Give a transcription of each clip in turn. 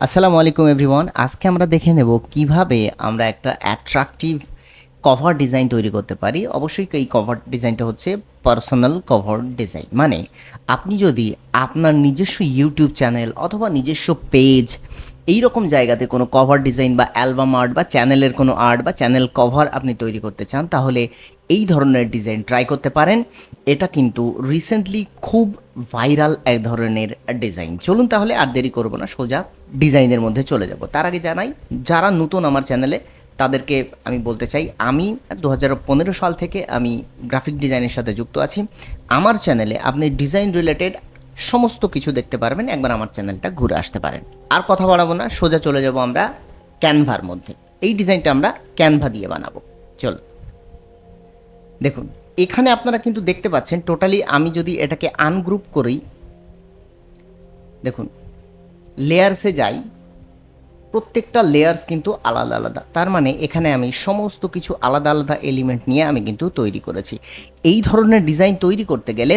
আসসালামু আলাইকুম এভরিওয়ান। আজকে আমরা দেখে নেব কিভাবে আমরা একটা অ্যাট্রাকটিভ কভার ডিজাইন তৈরি করতে পারি। অবশ্যই এই কভার ডিজাইনটা হচ্ছে পার্সোনাল কভার ডিজাইন। মানে আপনি যদি আপনার নিজস্ব ইউটিউব চ্যানেল অথবা নিজস্ব পেজ এই রকম জায়গাতে কোনো কভার ডিজাইন বা অ্যালবাম আর্ট বা চ্যানেলের কোনো আর্ট বা চ্যানেল কভার আপনি তৈরি করতে চান, তাহলে এই ধরনের ডিজাইন ট্রাই করতে পারেন। এটা কিন্তু রিসেন্টলি খুব ভাইরাল এক ধরনের ডিজাইন। চলুন তাহলে আর দেরি করব না, সোজা ডিজাইনের মধ্যে চলে যাব। তার আগে জানাই, যারা নতুন আমার চ্যানেলে তাদেরকে আমি বলতে চাই, আমি 2015 সাল থেকে আমি গ্রাফিক ডিজাইনের সাথে যুক্ত আছি। আমার চ্যানেলে আপনি ডিজাইন রিলেটেড সমস্ত কিছু দেখতে পারবেন। একবার আমার চ্যানেলটা ঘুরে আসতে পারেন। আর কথা বাড়াবো না, সোজা চলে যাব আমরা ক্যানভার মধ্যে। এই ডিজাইনটা আমরা ক্যানভা দিয়ে বানাবো। চল দেখুন, এখানে আপনারা কিন্তু দেখতে পাচ্ছেন টোটালি আমি যদি এটাকে আনগ্রুপ করি, দেখুন লেয়ার্সে যাই, প্রত্যেকটা লেয়ার্স কিন্তু আলাদা আলাদা। তার মানে এখানে আমি সমস্ত কিছু আলাদা আলাদা এলিমেন্ট নিয়ে আমি কিন্তু তৈরি করেছি। এই ধরনের ডিজাইন তৈরি করতে গেলে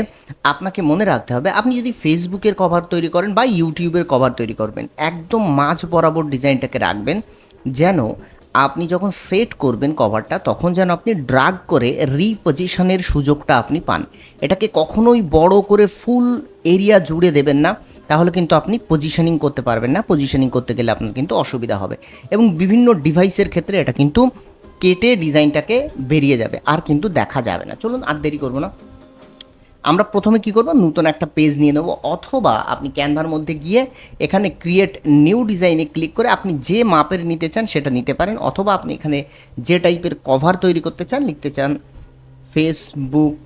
আপনাকে মনে রাখতে হবে, আপনি যদি ফেসবুকের কভার তৈরি করেন বা ইউটিউবের কভার তৈরি করবেন, একদম মাঝ বরাবর ডিজাইনটাকে রাখবেন, যেন আপনি যখন সেট করবেন কভারটা তখন যেন আপনি ড্রাগ করে রিপজিশনের সুযোগটা আপনি পান। এটাকে কখনোই বড় করে ফুল এরিয়া জুড়ে দেবেন না, তাহলে কিন্তু আপনি পজিশনিং করতে পারবেন না। পজিশনিং করতে গেলে আপনার কিন্তু অসুবিধা হবে এবং বিভিন্ন ডিভাইসের ক্ষেত্রে এটা কিন্তু কেটে ডিজাইনটাকে বেরিয়ে যাবে, আর কিন্তু দেখা যাবে না। চলুন আর দেরি করবো না, আমরা প্রথমে কি করব, নতুন একটা পেজ নিয়ে নেব, অথবা আপনি ক্যানভার মধ্যে গিয়ে এখানে ক্রিয়েট নিউ ডিজাইনে ক্লিক করে আপনি যে মাপের নিতে চান সেটা নিতে পারেন, অথবা আপনি এখানে যে টাইপের কভার তৈরি করতে চান লিখতে চান ফেসবুক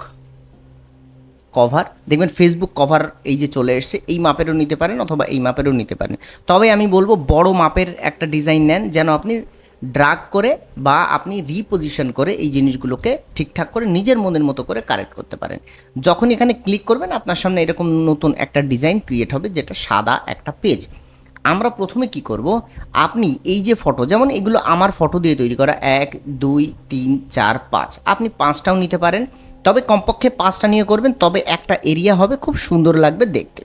কভার, দেখবেন ফেসবুক কভার এই যে চলে এসছে, এই মাপেরও নিতে পারেন অথবা এই মাপেরও নিতে পারেন। তবে আমি বলবো বড় মাপের একটা ডিজাইন নেন, যেন আপনি ড্রাগ করে বা আপনি রিপোজিশন করে এই জিনিসগুলোকে ঠিকঠাক করে নিজের মনের মতো করে কারেক্ট করতে পারেন। যখন এখানে ক্লিক করবেন আপনার সামনে এরকম নতুন একটা ডিজাইন ক্রিয়েট হবে, যেটা সাদা একটা পেজ। আমরা প্রথমে কি করব, আপনি এই যে ফটো, যেমন এগুলো আমার ফটো দিয়ে তৈরি করা, 1 2 3 4 5, আপনি 5টাও নিতে পারেন, তবে কমপক্ষে 5টা নিয়ে করবেন, তবে একটা এরিয়া হবে, খুব সুন্দর লাগবে দেখতে।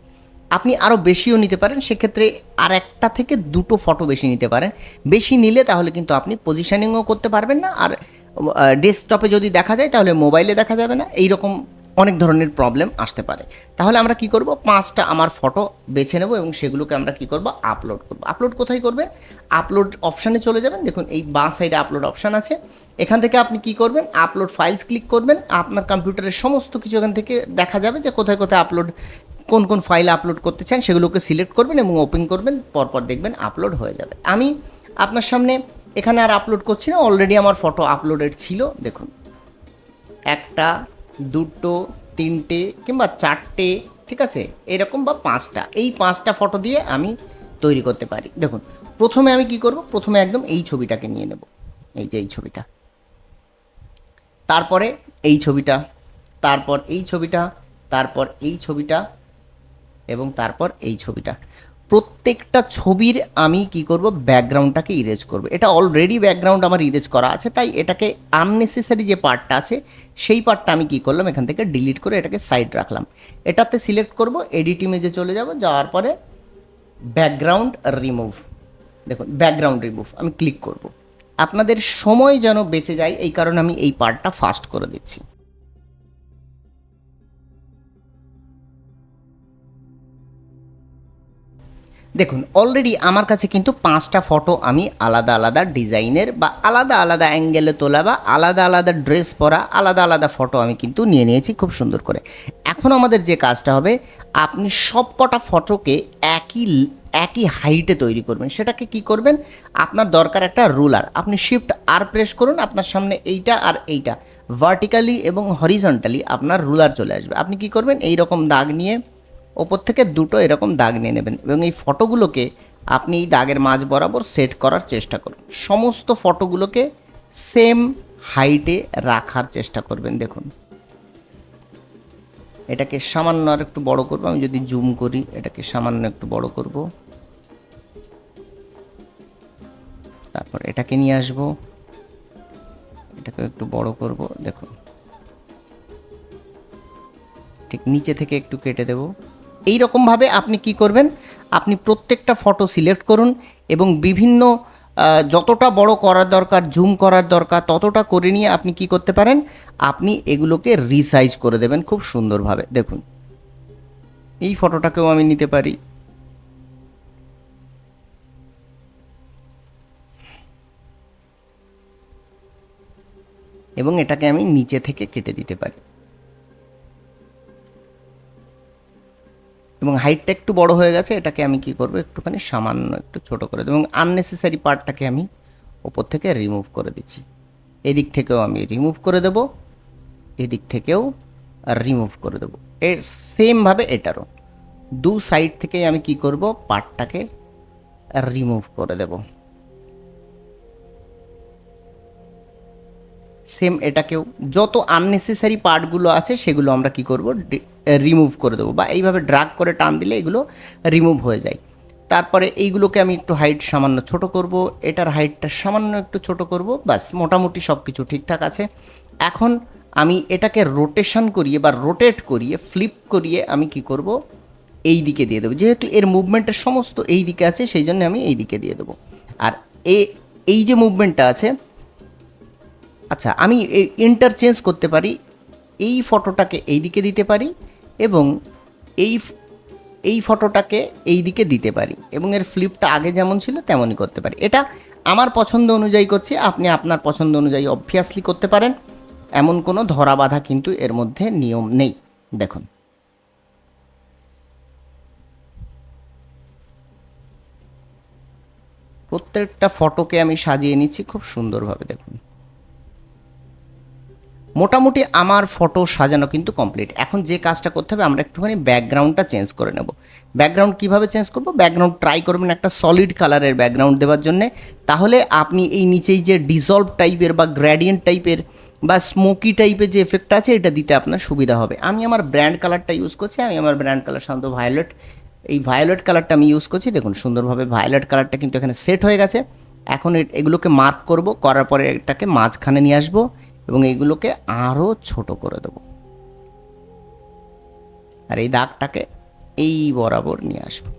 আপনি আরও বেশিও নিতে পারেন, সেক্ষেত্রে আর একটা থেকে দুটো ফটো বেশি নিতে পারেন। বেশি নিলে তাহলে কিন্তু আপনি পজিশনিংও করতে পারবেন না, আর ডেস্কটপে যদি দেখা যায় তাহলে মোবাইলে দেখা যাবে না, এই রকম অনেক ধরনের প্রবলেম আসতে পারে। তাহলে আমরা কি করব, 5টা আমার ফটো বেছে নেব এবং সেগুলোকে আমরা কি করব, আপলোড করব। আপলোড কোথায় করবে, আপলোড অপশানে চলে যাবেন। দেখুন এই বাঁ সাইডে আপলোড অপশান আছে, এখান থেকে আপনি কি করবেন, আপলোড ফাইলস ক্লিক করবেন। আপনার কম্পিউটারের সমস্ত কিছু এখান থেকে দেখা যাবে যে কোথায় কোথায় আপলোড, কোন কোন ফাইল আপলোড করতে চান সেগুলোকে সিলেক্ট করবেন এবং ওপেন করবেন, পরপর দেখবেন আপলোড হয়ে যাবে। আমি আপনার সামনে এখানে আর আপলোড করছি না, অলরেডি আমার ফটো আপলোডেড ছিল। দেখুন 1টা 2টো 3টে কিংবা 4টে, ঠিক আছে, এরকম, বা 5টা, এই 5টা ফটো দিয়ে আমি তৈরি করতে পারি। দেখুন প্রথমে আমি কি করব, প্রথমে একদম এই ছবিটাকে নিয়ে নেব, এই যে এই ছবিটা, তারপরে এই ছবিটা, তারপর এই ছবিটা, তারপর এই ছবিটা এবং তারপর এই ছবিটা। প্রত্যেকটা ছবির আমি কি করব, ব্যাকগ্রাউন্ডটাকে ইরেজ করব। এটা অলরেডি ব্যাকগ্রাউন্ড আমার ইরেজ করা আছে, তাই এটাকে আননেসেসারি যে পার্টটা আছে সেই পার্টটা আমি কি করলাম, এখান থেকে ডিলিট করে এটাকে সাইড রাখলাম। এটাতে সিলেক্ট করব, এডিট ইমেজে চলে যাব, যাওয়ার পরে ব্যাকগ্রাউন্ড রিমুভ, দেখুন ব্যাকগ্রাউন্ড রিমুভ আমি ক্লিক করব। আপনাদের সময় যেন বেঁচে যায় এই কারণে আমি এই পার্টটা ফাস্ট করে দিচ্ছি। দেখুন অলরেডি আমার কাছে কিন্তু 5টা ফটো আমি আলাদা আলাদা ডিজাইনের বা আলাদা আলাদা অ্যাঙ্গেলে তোলা বা আলাদা আলাদা ড্রেস পরা আলাদা আলাদা ফটো আমি কিন্তু নিয়ে নিয়েছি খুব সুন্দর করে। এখন আমাদের যে কাজটা হবে, আপনি সব কটা ফটোকে একই একই হাইটে তৈরি করবেন। সেটাকে কি করবেন, আপনার দরকার একটা রুলার, আপনি শিফট আর প্রেস করুন, আপনার সামনে এইটা আর এইটা ভার্টিক্যালি এবং হরিজন্টালি আপনার রুলার চলে আসবে। আপনি কি করবেন, এই রকম দাগ নিয়ে ওপর থেকে দুটো এরকম দাগ নিয়ে নেবেন এবং এই ফটোগুলোকে আপনি এই দাগের মাঝ বরাবর সেট করার চেষ্টা করুন। সমস্ত ফটোগুলোকে সেম হাইটে রাখার চেষ্টা করবেন। দেখুন এটাকে সামান্য আর একটু বড় করব, আমি যদি জুম করি এটাকে সামান্য একটু বড় করব, তারপর এটাকে নিয়ে আসব, এটাকে একটু বড় করব। দেখুন ঠিক নিচে থেকে একটু কেটে দেব। এই রকমভাবে আপনি কি করবেন, আপনি প্রত্যেকটা ফটো সিলেক্ট করুন এবং বিভিন্ন যতটা বড় করার দরকার, জুম করার দরকার ততটা করে নিয়ে আপনি কি করতে পারেন, আপনি এগুলোকে রিসাইজ করে দেবেন খুব সুন্দরভাবে। দেখুন এই ফটোটাকেও আমি নিতে পারি, এবং এটাকে আমি নিচে থেকে কেটে দিতে পারি, এবং হাইটটা একটু বড় হয়ে গেছে, এটাকে আমি কি করব, একটুখানি সামান্য একটু ছোট করে দেবো এবং আননেসেসারি পার্টটাকে আমি ওপর থেকে রিমুভ করে দিচ্ছি। এদিক থেকেও আমি রিমুভ করে দেব, এদিক থেকেও রিমুভ করে দেবো। এর সেমভাবে এটারও দু সাইড থেকেই আমি কি করব, পার্টটাকে রিমুভ করে দেব। সেম এটাকেও যত আননেসেসারি পার্টগুলো আছে সেগুলো আমরা কি করব, রিমুভ করে দেবো, বা এইভাবে ড্রাগ করে টান দিলে এগুলো রিমুভ হয়ে যায়। তারপরে এইগুলোকে আমি একটু হাইট সামান্য ছোট করব, এটার হাইটটা সামান্য একটু ছোট করব, ব্যাস মোটামুটি সব কিছু ঠিকঠাক আছে। এখন আমি এটাকে রোটেশন করিয়ে বা রোটেট করিয়ে ফ্লিপ করিয়ে আমি কি করব, এই দিকে দিয়ে দেবো, যেহেতু এর মুভমেন্টের সমস্ত এই দিকে আছে সেই জন্য আমি এই দিকে দিয়ে দেবো। আর এই যে মুভমেন্টটা আছে, আচ্ছা আমি ইন্টারচেঞ্জ করতে পারি, এই ফটোটাকে এই দিকে দিতে পারি এবং এই এই ফটোটাকে এই দিকে দিতে পারি, এবং এর ফ্লিপটা আগে যেমন ছিল তেমনই করতে পারি। এটা আমার পছন্দ অনুযায়ী করছি, আপনি আপনার পছন্দ অনুযায়ী অবভিয়াসলি করতে পারেন, এমন কোনো ধরা বাঁধা কিন্তু এর মধ্যে নিয়ম নেই। দেখুন প্রত্যেকটা ফটোকে আমি সাজিয়ে নিচ্ছি খুব সুন্দরভাবে। দেখুন মোটামুটি আমার ফটো সাজানো কিন্তু কমপ্লিট। এখন যে কাজটা করতে হবে, আমরা একটুখানি ব্যাকগ্রাউন্ডটা চেঞ্জ করে নেব। ব্যাকগ্রাউন্ড কীভাবে চেঞ্জ করব, ব্যাকগ্রাউন্ড ট্রাই করবেন একটা সলিড কালারের ব্যাকগ্রাউন্ড দেওয়ার জন্যে, তাহলে আপনি এই নিচেই যে ডিসলভ টাইপের বা গ্র্যাডিয়েন্ট টাইপের বা স্মোকি টাইপের যে এফেক্টটা আছে এটা দিতে আপনার সুবিধা হবে। আমি আমার ব্র্যান্ড কালারটা ইউজ করছি, আমি আমার ব্র্যান্ড কালার সাধারণত ভায়োলেট, এই ভায়োলেট কালারটা আমি ইউজ করছি। দেখুন সুন্দরভাবে ভায়োলেট কালারটা কিন্তু এখানে সেট হয়ে গেছে। এখন এগুলোকে মার্ক করব, করার পরে এটাকে মাঝখানে নিয়ে আসবো এবং এইগুলোকে আরও ছোট করে দেব, আর এই দাগটাকে এই বরাবর নিয়ে আসবো।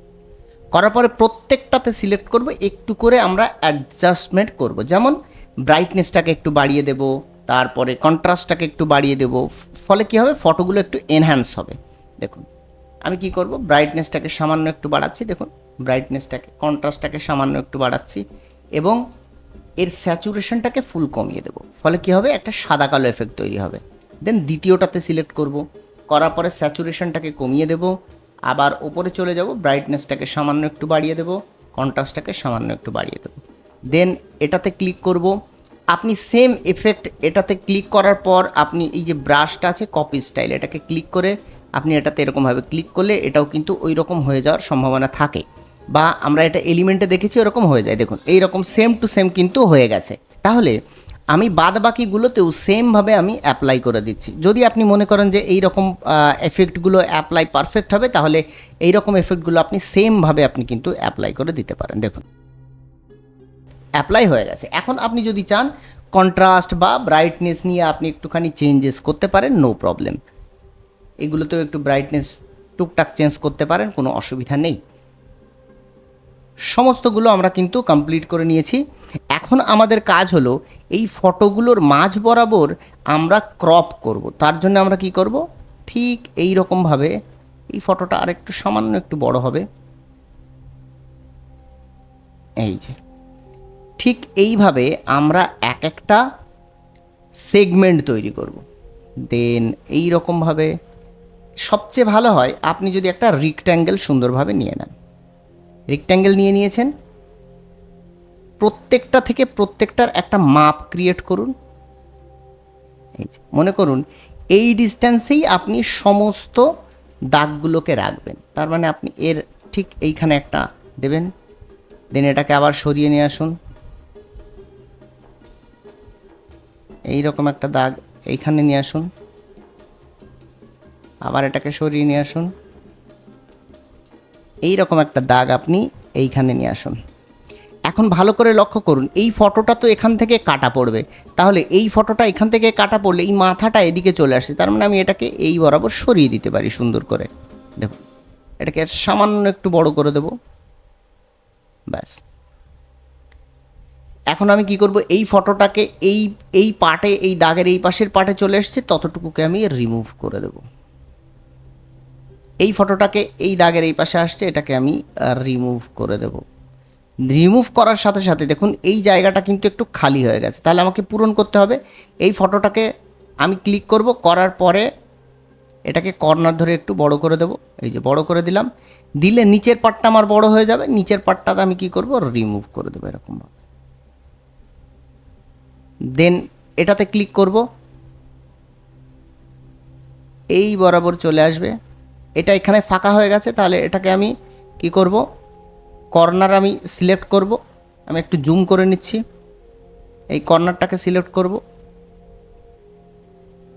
করার পরে প্রত্যেকটাতে সিলেক্ট করব, একটু করে আমরা অ্যাডজাস্টমেন্ট করব, যেমন ব্রাইটনেসটাকে একটু বাড়িয়ে দেব, তারপরে কন্ট্রাস্টটাকে একটু বাড়িয়ে দেব, ফলে কী হবে, ফটোগুলো একটু এনহ্যান্স হবে। দেখুন আমি কি করব, ব্রাইটনেসটাকে সামান্য একটু বাড়াচ্ছি, দেখুন ব্রাইটনেসটাকে, কন্ট্রাস্টটাকে সামান্য একটু বাড়াচ্ছি এবং এর স্যাচুরেশনটাকে ফুল কমিয়ে দেবো, ফলে কী হবে, একটা সাদা কালো এফেক্ট তৈরি হবে। দেন দ্বিতীয়টাতে সিলেক্ট করব, করার পরে স্যাচুরেশনটাকে কমিয়ে দেব, আবার ওপরে চলে যাব, ব্রাইটনেসটাকে সামান্য একটু বাড়িয়ে দেব, কন্ট্রাস্টটাকে সামান্য একটু বাড়িয়ে দেব। দেন এটাতে ক্লিক করব, আপনি সেম এফেক্ট এটাতে ক্লিক করার পর আপনি এই যে ব্রাশটা আছে কপি স্টাইল, এটাকে ক্লিক করে আপনি এটাতে এরকমভাবে ক্লিক করলে এটাও কিন্তু ওই রকম হয়ে যাওয়ার সম্ভাবনা থাকে, বা আমরা এটা এলিমেন্টে দেখেছি ওরকম হয়ে যায়। দেখুন এইরকম সেম টু সেম কিন্তু হয়ে গেছে। তাহলে আমি বাদ বাকিগুলোতেও সেমভাবে আমি অ্যাপ্লাই করে দিচ্ছি। যদি আপনি মনে করেন যে এই রকম এফেক্টগুলো অ্যাপ্লাই পারফেক্ট হবে, তাহলে এই রকম এফেক্টগুলো আপনি সেমভাবে আপনি কিন্তু অ্যাপ্লাই করে দিতে পারেন। দেখুন অ্যাপ্লাই হয়ে গেছে। এখন আপনি যদি চান কন্ট্রাস্ট বা ব্রাইটনেস নিয়ে আপনি একটুখানি চেঞ্জেস করতে পারেন, নো প্রবলেম। এগুলোতেও একটু ব্রাইটনেস টুকটাক চেঞ্জ করতে পারেন, কোনো অসুবিধা নেই। সমস্তগুলো আমরা কিন্তু কমপ্লিট করে নিয়েছি। এখন আমাদের কাজ হলো এই ফটোগুলোর মাঝ বরাবর আমরা ক্রপ করব। তার জন্য আমরা কি করব, ঠিক এই রকমভাবে এই ফটোটা আরেকটু সামান্য একটু বড় হবে, এই যে ঠিক এইভাবে আমরা এক একটা সেগমেন্ট তৈরি করব। দেন এই রকমভাবে সবচেয়ে ভালো হয় আপনি যদি একটা রেক্ট্যাঙ্গেল সুন্দরভাবে নিয়ে নেন। রেক্ট্যাঙ্গেল নিয়ে নিয়েছেন, প্রত্যেকটা থেকে প্রত্যেকটার একটা মাপ ক্রিয়েট করুন। এই যে মনে করুন এই ডিস্ট্যান্সেই আপনি সমস্ত দাগগুলোকে রাখবেন, তার মানে আপনি এর ঠিক এইখানে একটা দেবেন। দেন এটাকে আবার সরিয়ে নিয়ে আসুন, এই রকম একটা দাগ এইখানে নিয়ে আসুন, আবার এটাকে সরিয়ে নিয়ে আসুন, এই রকম একটা দাগ আপনি এইখানে নিয়ে আসুন। এখন ভালো করে লক্ষ্য করুন, এই ফটোটা তো এখান থেকে কাটা পড়বে, তাহলে এই ফটোটা এখান থেকে কাটা পড়লে এই মাথাটা এদিকে চলে আসছে, তার মানে আমি এটাকে এই বরাবর সরিয়ে দিতে পারি সুন্দর করে। দেখুন এটাকে সামান্য একটু বড় করে দেব, ব্যাস। এখন আমি কি করব, এই ফটোটাকে এই এই পার্টে, এই দাগের এই পাশের পার্টে চলে এসছে, ততটুকুকে আমি রিমুভ করে দেব। এই ফটোটাকে এই দাগের এই পাশে আসছে, এটাকে আমি রিমুভ করে দেব। রিমুভ করার সাথে সাথে দেখুন এই জায়গাটা কিন্তু একটু খালি হয়ে গেছে, তাহলে আমাকে পূরণ করতে হবে। এই ফটোটাকে আমি ক্লিক করব, করার পরে এটাকে কর্নার ধরে একটু বড় করে দেব, এই যে বড় করে দিলাম। দিলে নিচের পার্টটা আমার বড় হয়ে যাবে, নিচের পার্টটাতে আমি কি করব, রিমুভ করে দেবো এরকমভাবে। দেন এটাতে ক্লিক করব, এই বরাবর চলে আসবে। এটা এখানে ফাঁকা হয়ে গেছে, তাহলে এটাকে আমি কি করব, কর্নার আমি সিলেক্ট করব। আমি একটু জুম করে নিচ্ছি, এই কর্নারটাকে সিলেক্ট করব,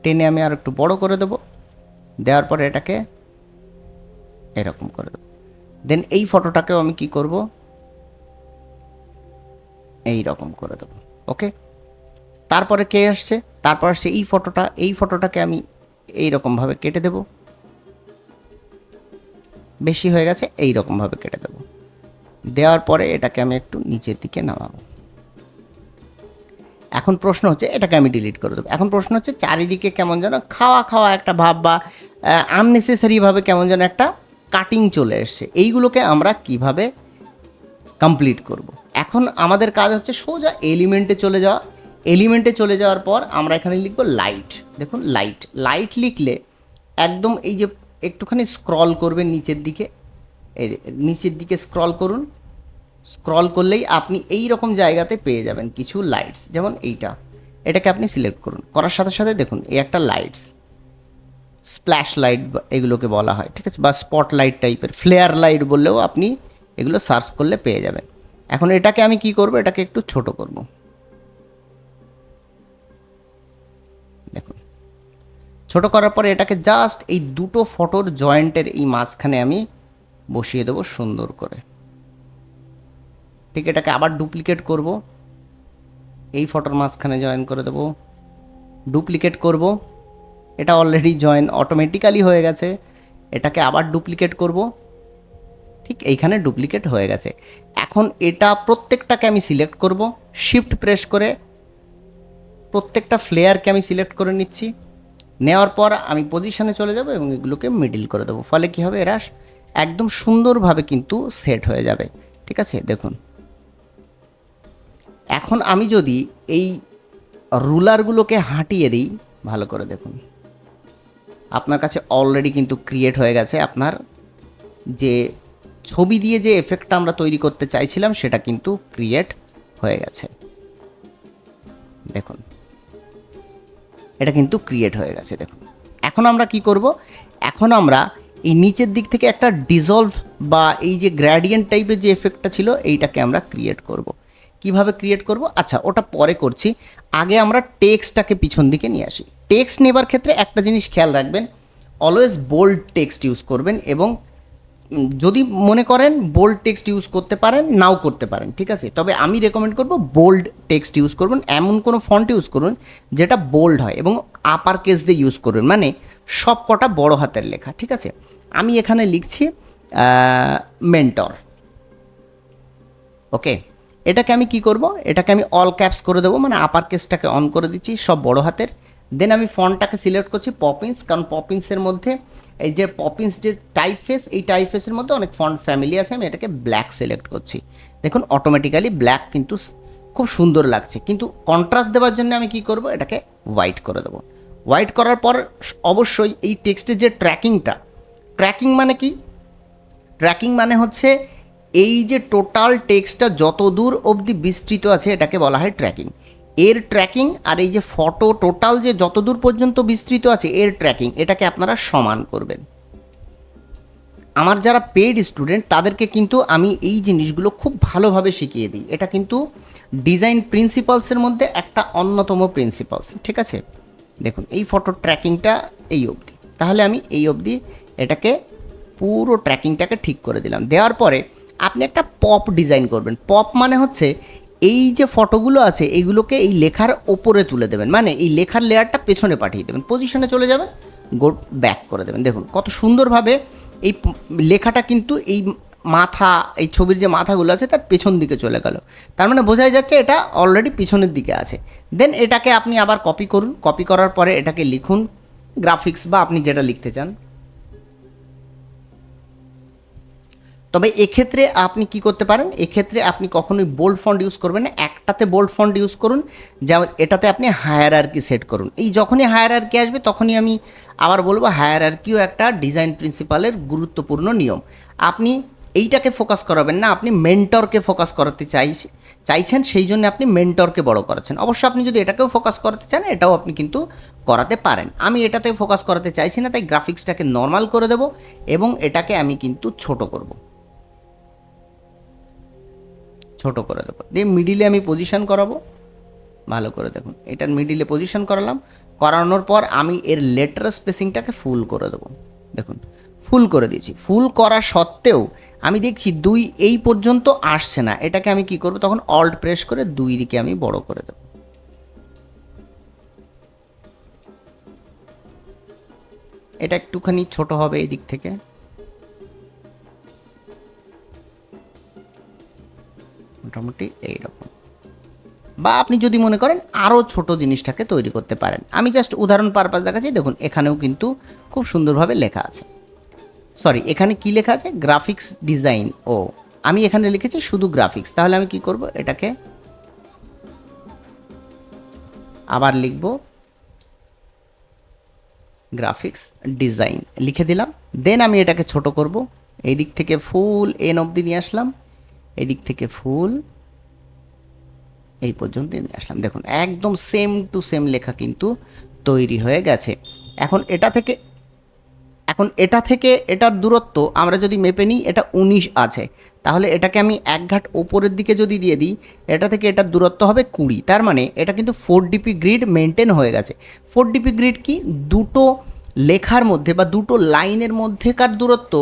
টেনে আমি আর একটু বড় করে দেব। দেওয়ার পরে এটাকে এরকম করে দেব। দেন এই ফটোটাকেও আমি কি করব, এই রকম করে দেব। ওকে, তারপরে কে আসছে, তারপর আসছে এই ফটোটা। এই ফটোটাকে আমি এই রকমভাবে কেটে দেব, বেশি হয়ে গেছে, এই রকমভাবে কেটে দেব। দেওয়ার পরে এটাকে আমি একটু নিচের দিকে নামাবো। এখন প্রশ্ন হচ্ছে, এটাকে আমি ডিলিট করে দেবো। এখন প্রশ্ন হচ্ছে, চারিদিকে কেমন যেন খাওয়া খাওয়া একটা ভাব বা আননেসেসারিভাবে কেমন যেন একটা কাটিং চলে এসছে। এইগুলোকে আমরা কিভাবে কমপ্লিট করব। এখন আমাদের কাজ হচ্ছে সোজা এলিমেন্টে চলে যাওয়া। এলিমেন্টে চলে যাওয়ার পর আমরা এখানে লিখব লাইট। দেখুন লাইট, লাইট লিখলে একদম এই যে একটুখানি স্ক্রল করবেন নিচের দিকে, এই নিচের দিকে স্ক্রল করুন। স্ক্রল করলেই আপনি এই রকম জায়গাতে পেয়ে যাবেন কিছু লাইটস, যেমন এইটা। এটাকে আপনি সিলেক্ট করুন, করার সাথে সাথে দেখুন এই একটা লাইটস, স্প্ল্যাশ লাইট এগুলোকে বলা হয়, ঠিক আছে, বা স্পট লাইট টাইপের, ফ্লেয়ার লাইট বললেও আপনি এগুলো সার্চ করলে পেয়ে যাবেন। এখন এটাকে আমি কি করব, এটাকে একটু ছোট করব। দেখুন ছোট করার পরে এটাকে জাস্ট এই দুটো ফটোর জয়েন্টের এই মাঝখানে আমি বসিয়ে দেবো সুন্দর করে। ঠিক, এটাকে আবার ডুপ্লিকেট করব, এই ফটোর মাঝখানে জয়েন করে দেব, ডুপ্লিকেট করব, এটা অলরেডি জয়েন অটোমেটিক্যালি হয়ে গেছে। এটাকে আবার ডুপ্লিকেট করব, ঠিক এইখানে ডুপ্লিকেট হয়ে গেছে। এখন এটা প্রত্যেকটাকে আমি সিলেক্ট করব, শিফট প্রেস করে প্রত্যেকটা ফ্লেয়ারকে আমি সিলেক্ট করে নিচ্ছি। নেওয়ার পর আমি পজিশনে চলে যাব এবং এগুলোকে মিডল করে দেবো। ফলে কি হবে, এরা একদম সুন্দরভাবে কিন্তু সেট হয়ে যাবে। ঠিক আছে, দেখুন এখন আমি যদি এই রুলারগুলোকে হাঁটিয়ে দিই, ভালো করে দেখুন, আপনার কাছে অলরেডি কিন্তু ক্রিয়েট হয়ে গেছে। আপনার যে ছবি দিয়ে যে এফেক্টটা আমরা তৈরি করতে চাইছিলাম সেটা কিন্তু ক্রিয়েট হয়ে গেছে। দেখুন এটা কিন্তু ক্রিয়েট হয়ে গেছে। দেখুন এখন আমরা কি করব, এখন আমরা এই নিচের দিক থেকে একটা ডিজলভ বা এই যে গ্র্যাডিয়েন্ট টাইপের যে এফেক্টটা ছিল এইটাকে আমরা ক্রিয়েট করব। কিভাবে ক্রিয়েট করব, আচ্ছা ওটা পরে করছি, আগে আমরা টেক্সটটাকে পিছন দিকে নিয়ে আসি। টেক্সট নেবার ক্ষেত্রে একটা জিনিস খেয়াল রাখবেন, অলওয়েজ বোল্ড টেক্সট ইউজ করবেন, এবং যদি মনে করেন বোল্ড টেক্সট ইউজ করতে পারেন, নাও করতে পারেন, ঠিক আছে, তবে আমি রেকমেন্ড করব বোল্ড টেক্সট ইউজ করবেন। এমন কোনো ফন্ট ইউজ করুন যেটা বোল্ড হয়, এবং আপার কেস দিয়ে ইউজ করবেন, মানে সব কটা বড় হাতের লেখা। ঠিক আছে, আমি এখানে লিখছি মেন্টর। ওকে, এটাকে আমি কি করব, এটাকে আমি অল ক্যাপস করে দেবো, মানে আপার কেসটাকে অন করে দিচ্ছি, সব বড় হাতের। দেন আমি ফন্টটাকে সিলেক্ট করছি পপিন্স, কারণ পপিন্সের মধ্যে এই যে পপিন্স যে টাইপফেস, এই টাইপফেসের মধ্যে অনেক ফন্ট ফ্যামিলি আছে। আমি এটাকে ব্ল্যাক সিলেক্ট করছি, দেখুন অটোমেটিক্যালি ব্ল্যাক কিন্তু খুব সুন্দর লাগছে। কিন্তু কন্ট্রাস্ট দেওয়ার জন্য আমি কি করব, এটাকে হোয়াইট করে দেবো। হোয়াইট করার পর অবশ্যই এই টেক্সটের যে ট্র্যাকিংটা, ট্র্যাকিং মানে কি, ট্র্যাকিং মানে হচ্ছে এই যে টোটাল টেক্সটটা যত দূর অবধি বিস্তৃত আছে এটাকে বলা হয় ট্র্যাকিং। এর ট্র্যাকিং আর এই যে ফটো টোটাল যে যত দূর পর্যন্ত বিস্তৃত আছে এর ট্র্যাকিং, এটাকে আপনারা সমান করবেন। আমার যারা পেইড স্টুডেন্ট তাদেরকে কিন্তু আমি এই জিনিসগুলো খুব ভালোভাবে শিখিয়ে দিই। এটা কিন্তু ডিজাইন প্রিন্সিপালসের মধ্যে একটা অন্যতম প্রিন্সিপালস। ঠিক আছে, দেখুন এই ফটো ট্র্যাকিংটা এই অবধি, তাহলে আমি এই অবধি এটাকে পুরো ট্র্যাকিংটাকে ঠিক করে দিলাম। দেওয়ার পরে আপনি একটা পপ ডিজাইন করবেন। পপ মানে হচ্ছে এই যে ফটোগুলো আছে এইগুলোকে এই লেখার ওপরে তুলে দেবেন, মানে এই লেখার লেয়ারটা পেছনে পাঠিয়ে দেবেন, পজিশনে চলে যাবেন, গো ব্যাক করে দেবেন। দেখুন কত সুন্দরভাবে এই লেখাটা কিন্তু এই মাথা, এই ছবির যে মাথাগুলো আছে তার পেছন দিকে চলে গেল, তার মানে বোঝাই যাচ্ছে এটা অলরেডি পিছনের দিকে আছে। দেন এটাকে আপনি আবার কপি করুন, কপি করার পরে এটাকে লিখুন গ্রাফিক্স বা আপনি যেটা লিখতে চান। তবে এক্ষেত্রে আপনি কি করতে পারেন, এক্ষেত্রে আপনি কখনোই বোল্ড ফন্ট ইউজ করবেন না, একটাতে বোল্ড ফন্ট ইউজ করুন, যা এটাতে আপনি হায়ারার্কি সেট করুন। এই যখনই হায়ারার্কি আসবে তখনই আমি আবার বলবো হায়ারার্কিও একটা ডিজাইন প্রিন্সিপালের গুরুত্বপূর্ণ নিয়ম। আপনি এইটাকে ফোকাস করাবেন না, আপনি মেন্টরকে ফোকাস করাতে চাইছেন, সেই জন্য আপনি মেন্টরকে বড় করাচ্ছেন। অবশ্য আপনি যদি এটাকেও ফোকাস করাতে চান এটাও আপনি কিন্তু করাতে পারেন। আমি এটাতে ফোকাস করাতে চাইছি না, তাই গ্রাফিক্সটাকে নর্মাল করে দেব এবং এটাকে আমি কিন্তু ছোট করব, ছোট করে দেবো। দিয়ে মিডিলে আমি পজিশন করাবো, ভালো করে দেখুন এটার মিডিলে পজিশন করালাম, করানোর পর আমি এর লেটার স্পেসিংটাকে ফুল করে দেবো। দেখুন ফুল করে দিয়েছি, ফুল করা সত্ত্বেও আমি দেখছি 2 এই পর্যন্ত আসছে না, এটাকে আমি কি করব, তখন অল্ট প্রেস করে 2 দিকে আমি বড় করে দেবো। এটা একটুখানি ছোট হবে এই দিক থেকে, মোটামুটি এইরকম। বা আপনি যদি মনে করেন আরও ছোট জিনিসটাকে তৈরি করতে পারেন, আমি জাস্ট উদাহরণ পারপাস দেখাচ্ছি। দেখুন এখানেও কিন্তু খুব সুন্দরভাবে লেখা আছে, সরি এখানে কি লেখা আছে, গ্রাফিক্স ডিজাইন। ও আমি এখানে লিখেছি শুধু গ্রাফিক্স, তাহলে আমি কি করব, এটাকে আবার লিখব গ্রাফিক্স ডিজাইন, লিখে দিলাম। দেন আমি এটাকে ছোট করব, এই দিক থেকে ফুল এন অবধি নিয়ে আসলাম, এই দিক থেকে ফুল এই পর্যন্ত নিয়ে আসলাম। দেখুন একদম সেম টু সেম লেখা কিন্তু তৈরি হয়ে গেছে। এখন এটা থেকে এটার দূরত্ব আমরা যদি মেপে নিই, এটা 19 আছে, তাহলে এটাকে আমি এক ঘাট ওপরের দিকে যদি দিয়ে দিই, এটা থেকে এটার দূরত্ব হবে 20। তার মানে এটা কিন্তু 4DP গ্রিড মেনটেন হয়ে গেছে। 4DP গ্রিড কি, দুটো লেখার মধ্যে বা দুটো লাইনের মধ্যেকার দূরত্ব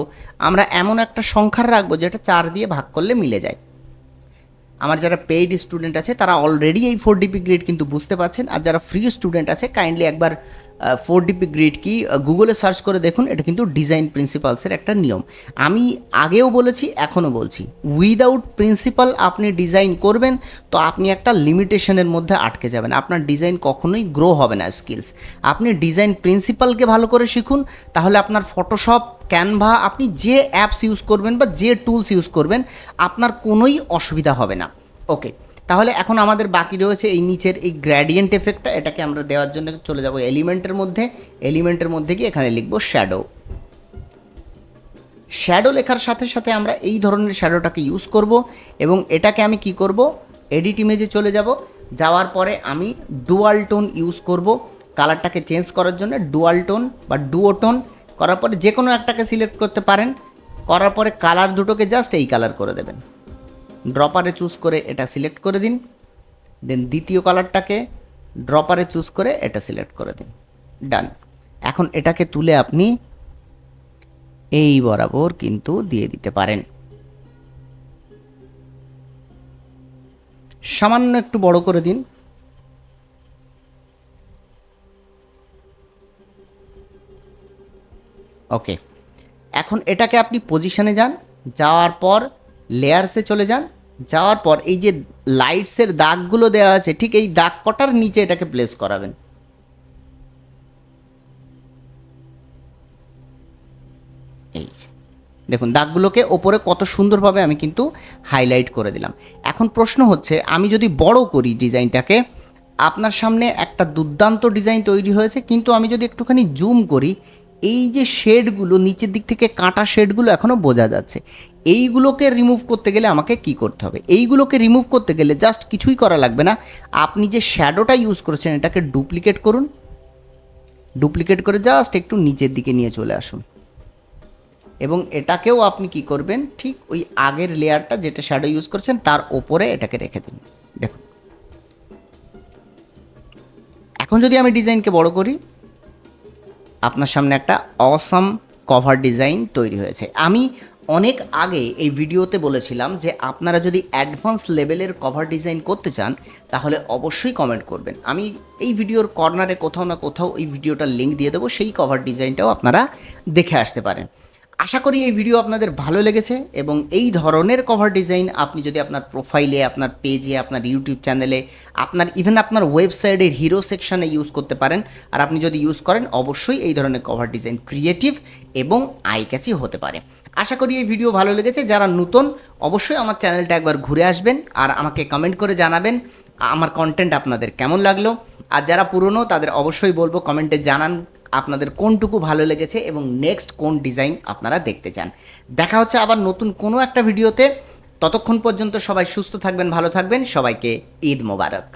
আমরা এমন একটা সংখ্যার রাখবো যেটা 4 দিয়ে ভাগ করলে মিলে যায়। আমার যারা পেইড স্টুডেন্ট আছে তারা অলরেডি এই 4DP গ্রিড কিন্তু বুঝতে পারছেন, আর যারা ফ্রি স্টুডেন্ট আছে কাইন্ডলি একবার 4DP গ্রিড কি গুগলে সার্চ করে দেখুন, এটা কিন্তু ডিজাইন প্রিন্সিপালসের একটা নিয়ম। আমি আগেও বলেছি এখনও বলছি, উইদাউট প্রিন্সিপাল আপনি ডিজাইন করবেন তো আপনি একটা লিমিটেশনের মধ্যে আটকে যাবেন, আপনার ডিজাইন কখনোই গ্রো হবে না স্কিলস। আপনি ডিজাইন প্রিন্সিপালকে ভালো করে শিখুন, তাহলে আপনার ফটোশপ, ক্যানভা, আপনি যে অ্যাপস ইউজ করবেন বা যে টুলস ইউজ করবেন আপনার কোনোই অসুবিধা হবে না। ওকে, তাহলে এখন আমাদের বাকি রয়েছে এই নিচের এই গ্র্যাডিয়েন্ট এফেক্টটা, এটাকে আমরা দেওয়ার জন্য চলে যাব এলিমেন্টের মধ্যে। এলিমেন্টের মধ্যে গিয়ে এখানে লিখব শ্যাডো। শ্যাডো লেখার সাথে সাথে আমরা এই ধরনের শ্যাডোটাকে ইউজ করব এবং এটাকে আমি কি করব, এডিট ইমেজে চলে যাব, যাওয়ার পরে আমি ডুয়াল টোন ইউজ করব কালারটাকে চেঞ্জ করার জন্য। ডুয়াল টোন বা ডুও টোন করার পরে যে কোনো একটাকে সিলেক্ট করতে পারেন, করার পরে কালার দুটোকে জাস্ট এই কালার করে দেবেন, ড্রপারে চুজ করে এটা সিলেক্ট করে দিন। দেন দ্বিতীয় কালারটাকে ড্রপারে চুজ করে এটা সিলেক্ট করে দিন, ডান। এখন এটাকে তুলে আপনি এই বরাবর কিন্তু দিয়ে দিতে পারেন, সামান্য একটু বড় করে দিন। ওকে, এখন এটাকে আপনি পজিশনে যান, যাওয়ার পর লেয়ার্সে চলে যান, যাওয়ার পর এই যে লাইটসের দাগগুলো দেওয়া আছে ঠিক এই দাগ কটার নিচে এটাকে প্লেস করাবেন। এই দেখুন দাগগুলোকে ওপরে কত সুন্দরভাবে আমি কিন্তু হাইলাইট করে দিলাম। এখন প্রশ্ন হচ্ছে আমি যদি বড় করি ডিজাইনটাকে, আপনার সামনে একটা দুর্দান্ত ডিজাইন তৈরি হয়েছে, কিন্তু আমি যদি একটুখানি জুম করি, এই যে শেডগুলো নিচের দিক থেকে কাটা শেডগুলো এখনও বোঝা যাচ্ছে। এইগুলোকে রিমুভ করতে গেলে আমাকে কি করতে হবে, এইগুলোকে রিমুভ করতে গেলে জাস্ট কিছুই করা লাগবে না, আপনি যে শ্যাডোটা ইউজ করেছেন এটাকে ডুপ্লিকেট করুন, ডুপ্লিকেট করে জাস্ট একটু নিচের দিকে নিয়ে চলে আসুন এবং এটাকেও আপনি কি করবেন, ঠিক ওই আগের লেয়ারটা যেটা শ্যাডো ইউজ করছেন তার ওপরে এটাকে রেখে দিন। দেখুন এখন যদি আমি ডিজাইনকে বড় করি, আপনার সামনে একটা অসাম কভার ডিজাইন তৈরি হয়েছে। আমি অনেক আগে এই ভিডিওতে বলেছিলাম যে আপনারা যদি অ্যাডভান্স লেভেলের কভার ডিজাইন করতে চান তাহলে অবশ্যই কমেন্ট করবেন, আমি এই ভিডিওর কর্নারে কোথাও না কোথাও এই ভিডিওটার লিঙ্ক দিয়ে দেবো, সেই কভার ডিজাইনটাও আপনারা দেখে আসতে পারেন। আশা করি এই ভিডিও আপনাদের ভালো লেগেছে এবং এই ধরনের কভার ডিজাইন আপনি যদি আপনার প্রোফাইলে, আপনার পেজে, আপনার ইউটিউব চ্যানেলে, আপনার ইভেন আপনার ওয়েবসাইটের হিরো সেকশনে ইউজ করতে পারেন। আর আপনি যদি ইউজ করেন অবশ্যই এই ধরনের কভার ডিজাইন ক্রিয়েটিভ এবং আই ক্যাচি হতে পারে। আশা করি এই ভিডিও ভালো লেগেছে। যারা নতুন অবশ্যই আমার চ্যানেলটা একবার ঘুরে আসবেন আর আমাকে কমেন্ট করে জানাবেন আমার কন্টেন্ট আপনাদের কেমন লাগলো। আর যারা পুরনো তাদের অবশ্যই বলবো কমেন্টে জানান আপনাদের কোনটুকু ভালো লেগেছে এবং নেক্সট কোন ডিজাইন আপনারা দেখতে চান। দেখা হচ্ছে আবার নতুন কোনো একটা ভিডিওতে। ততক্ষণ পর্যন্ত সবাই সুস্থ থাকবেন, ভালো থাকবেন। সবাইকে ঈদ মোবারক।